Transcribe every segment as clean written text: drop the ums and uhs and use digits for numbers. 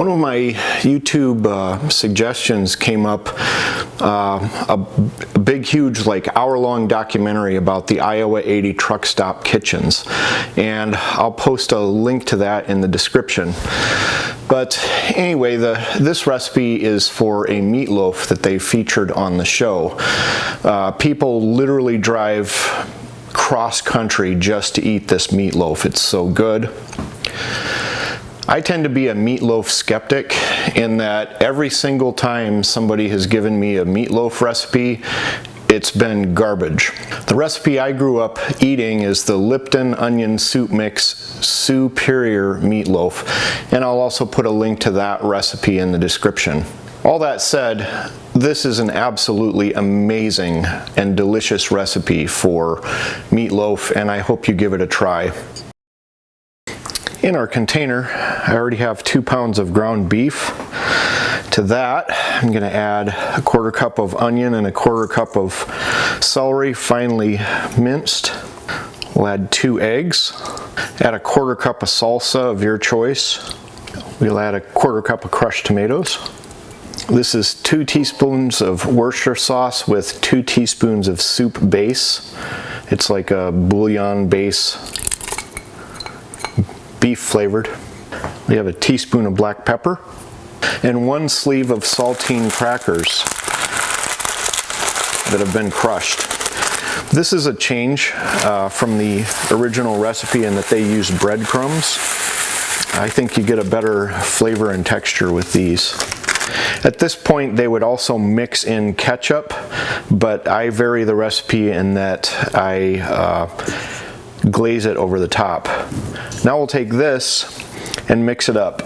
One of my YouTube suggestions came up, a big, huge, like hour-long documentary about the Iowa 80 Truckstop Kitchens, and I'll post a link to that in the description. But anyway, this recipe is for a meatloaf that they featured on the show. People literally drive cross-country just to eat this meatloaf. It's so good. I tend to be a meatloaf skeptic in that every single time somebody has given me a meatloaf recipe, it's been garbage. The recipe I grew up eating is the Lipton onion soup mix Souperior meatloaf, and I'll also put a link to that recipe in the description. All that said, this is an absolutely amazing and delicious recipe for meatloaf, and I hope you give it a try. In our container, I already have 2 pounds of ground beef. To that, I'm going to add a 1/4 cup of onion and a 1/4 cup of celery, finely minced. We'll add 2 eggs. Add a 1/4 cup of salsa of your choice. We'll add a 1/4 cup of crushed tomatoes. This is 2 teaspoons of Worcestershire sauce with 2 teaspoons of soup base. It's like a bouillon base, beef flavored. We have a teaspoon of black pepper and 1 sleeve of saltine crackers that have been crushed. This is a change from the original recipe in that they use breadcrumbs. I think you get a better flavor and texture with these. At this point, they would also mix in ketchup, but I vary the recipe in that I glaze it over the top. Now we'll take this and mix it up.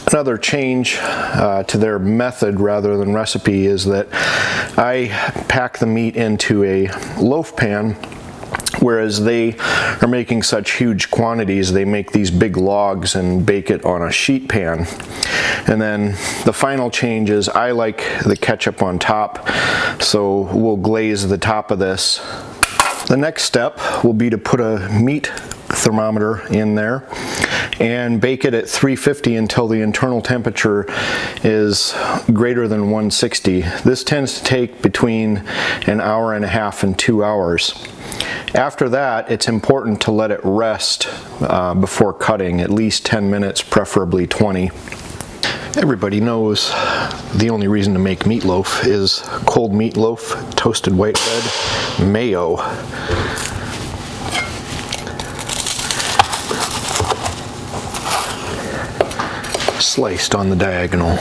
Another change to their method rather than recipe is that I pack the meat into a loaf pan, whereas they are making such huge quantities. They make these big logs and bake it on a sheet pan. And then the final change is I like the ketchup on top, so we'll glaze the top of this. The next step will be to put a meat thermometer in there and bake it at 350 until the internal temperature is greater than 160. This tends to take between an hour and a half and 2 hours. After that, it's important to let it rest before cutting, at least 10 minutes, preferably 20. Everybody knows the only reason to make meatloaf is cold meatloaf, toasted white bread, mayo. Sliced on the diagonal.